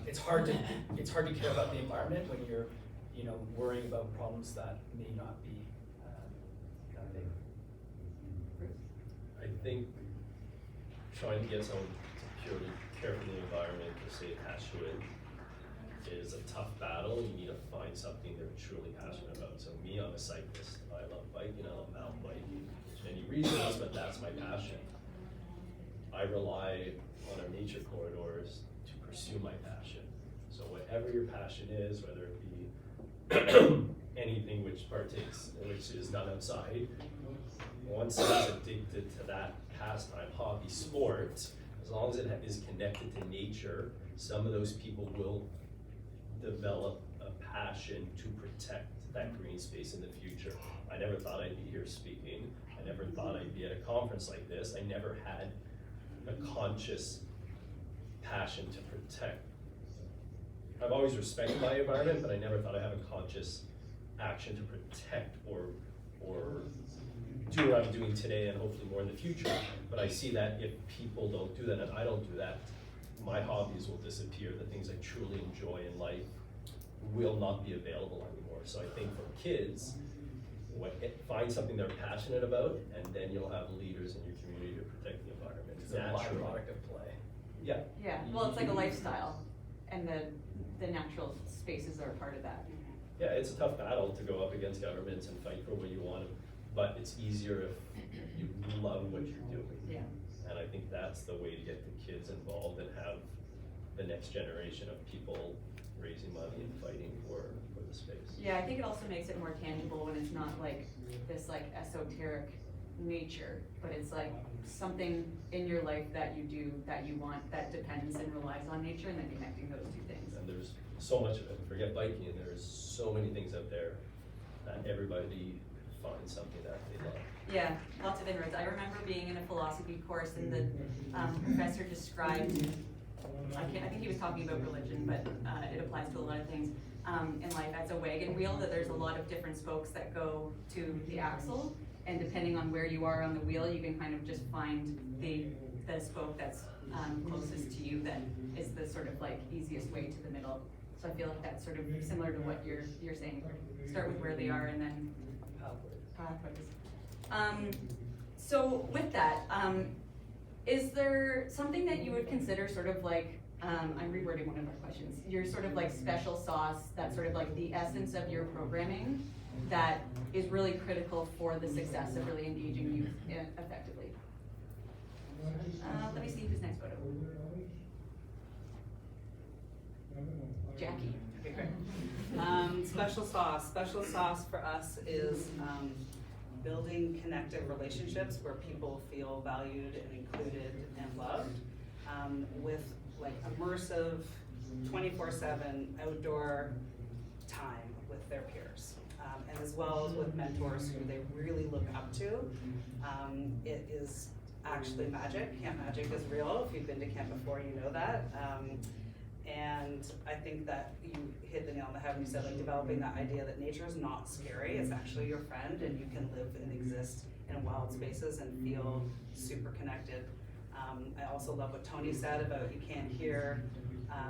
It's hard to care about the environment when you're, you know, worrying about problems that may not be that big. I think trying to get someone to purely care for the environment or stay attached to it is a tough battle. You need to find something they're truly passionate about. So me, I'm a cyclist. I love biking, I love mountain biking. There's many reasons, but that's my passion. I rely on our nature corridors to pursue my passion. So whatever your passion is, whether it be anything which is done outside, once someone's addicted to that pastime, hobby, sport, as long as it is connected to nature, some of those people will develop a passion to protect that green space in the future. I never thought I'd be here speaking. I never thought I'd be at a conference like this. I never had a conscious passion to protect. I've always respected my environment, but I never thought I'd have a conscious action to protect or do what I'm doing today and hopefully more in the future. But I see that if people don't do that and I don't do that, my hobbies will disappear. The things I truly enjoy in life will not be available anymore. So I think for kids, find something they're passionate about, and then you'll have leaders in your community to protect the environment. It's a byproduct of play. Yeah. Yeah, well, it's like a lifestyle, and the natural spaces are part of that. Yeah, it's a tough battle to go up against governments and fight for what you want, but it's easier if you love what you're doing. Yeah. And I think that's the way to get the kids involved and have the next generation of people raising money and fighting for the space. Yeah, I think it also makes it more tangible when it's not like this like esoteric nature, but it's like something in your life that you do, that you want, that depends and relies on nature, and then connecting those two things. And there's so much of it. Forget biking, there's so many things out there that everybody finds something that they love. Yeah, lots of inroads. I remember being in a philosophy course and the professor described, I think he was talking about religion, but it applies to a lot of things in life as a wagon wheel, that there's a lot of different spokes that go to the axle, and depending on where you are on the wheel, you can kind of just find the spoke that's closest to you that is the sort of like easiest way to the middle. So I feel like that's sort of similar to what you're saying. Start with where they are and then pathways. So with that, is there something that you would consider sort of like, I'm rewording one of our questions, your sort of like special sauce, that's sort of like the essence of your programming that is really critical for the success of really engaging youth effectively? Let me see who's next photo. Jackie. Okay, great. Special sauce for us is building connective relationships where people feel valued and included and loved, with like immersive 24/7 outdoor time with their peers, and as well as with mentors who they really look up to. It is actually magic. Camp magic is real. If you've been to camp before, you know that. And I think that you hit the nail on the head when you said like developing that idea that nature is not scary, it's actually your friend, and you can live and exist in wild spaces and feel super connected. I also love what Tony said about you can't hear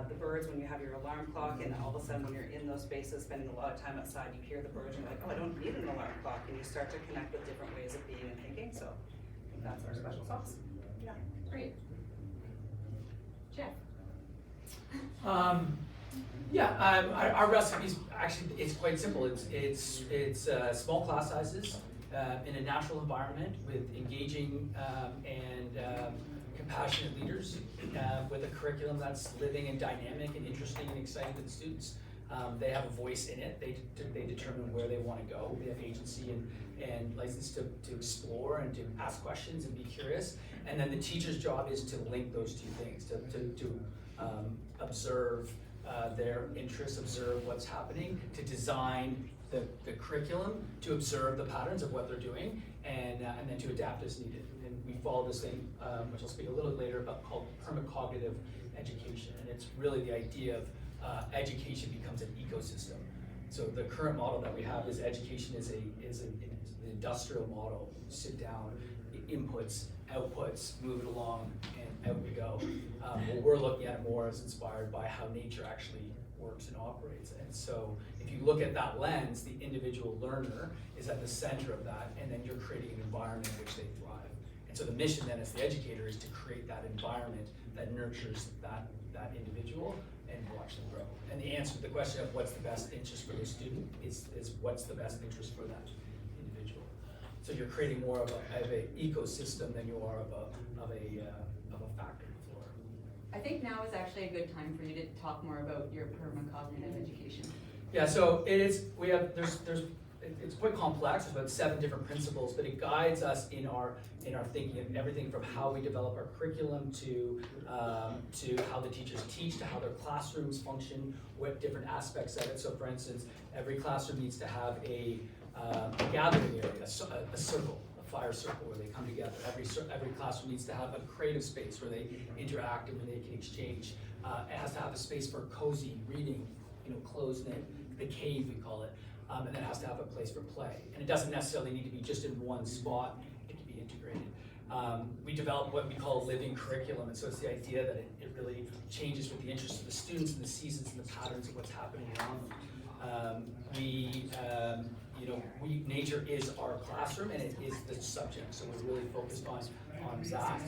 the birds when you have your alarm clock, and all of a sudden when you're in those spaces spending a lot of time outside, you hear the birds and you're like, oh, I don't need an alarm clock, and you start to connect with different ways of being and thinking. So I think that's our special sauce. Yeah. Great. Jeff? Our recipe's actually, it's quite simple. It's small class sizes in a natural environment with engaging and compassionate leaders with a curriculum that's living and dynamic and interesting and exciting to the students. They have a voice in it. They determine where they want to go. They have agency and license to explore and to ask questions and be curious. And then the teacher's job is to link those two things, to observe their interests, observe what's happening, to design the curriculum, to observe the patterns of what they're doing, and then to adapt as needed. And we follow this thing, which I'll speak a little bit later about, called permacognitive education. And it's really the idea of education becomes an ecosystem. So the current model that we have is education is an industrial model. Sit down, inputs, outputs, move it along, and out we go. What we're looking at more is inspired by how nature actually works and operates. And so if you look at that lens, the individual learner is at the center of that, and then you're creating an environment in which they thrive. And so the mission then as the educator is to create that environment that nurtures that individual and watch them grow. And the answer to the question of what's the best interest for the student is what's the best interest for that individual. So you're creating more of an ecosystem than you are of a factory floor. I think now is actually a good time for you to talk more about your permacognitive education. Yeah, so it is. It's quite complex. There's about 7 different principles, but it guides us in our thinking, and everything from how we develop our curriculum to how the teachers teach, to how their classrooms function, what different aspects of it. So, for instance, every classroom needs to have a gathering area, a circle, a fire circle where they come together. Every classroom needs to have a creative space where they interact and where they can exchange. It has to have a space for cozy reading, closed knit, the cave we call it. And then it has to have a place for play. And it doesn't necessarily need to be just in one spot, it can be integrated. We develop what we call a living curriculum, and so it's the idea that it really changes with the interests of the students and the seasons and the patterns of what's happening around them. Nature is our classroom and it is the subject, so we're really focused on that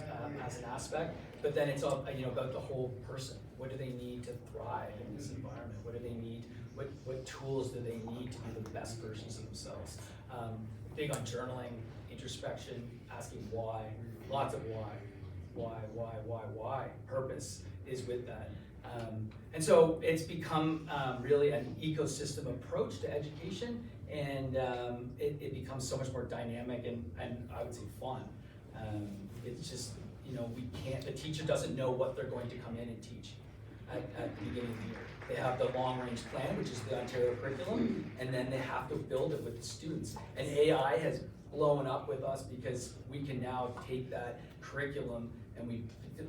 as an aspect, but then it's all, about the whole person. What do they need to thrive in this environment? What do they need? What tools do they need to be the best versions of themselves? Big on journaling, introspection, asking why, lots of why. Purpose is with that. And so it's become really an ecosystem approach to education, and it becomes so much more dynamic and I would say fun. It's just, the teacher doesn't know what they're going to come in and teach at the beginning of the year. They have the long-range plan, which is the Ontario curriculum, and then they have to build it with the students. And AI has blown up with us because we can now take that curriculum and we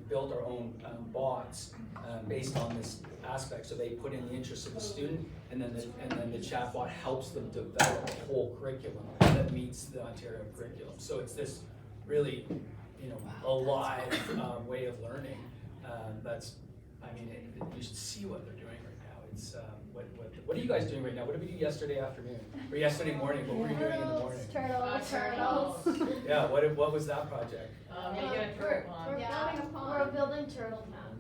built our own bots based on this aspect. So they put in the interests of the student, and then the chatbot helps them develop a whole curriculum that meets the Ontario curriculum. So it's this really, alive way of learning. You should see what they're doing right now. It's what are you guys doing right now? What did we do yesterday afternoon or yesterday morning? What were you doing in the morning? Turtles. Yeah. What was that project? We're building turtle town.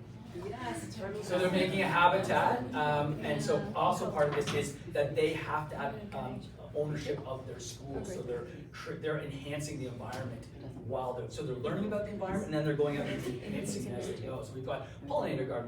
Yes, turtles. So they're making a habitat, and so also part of this is that they have to have ownership of their school. So they're enhancing the environment while they're learning about the environment, and then they're going out and enhancing it as they go. So we've got pollinator gardens.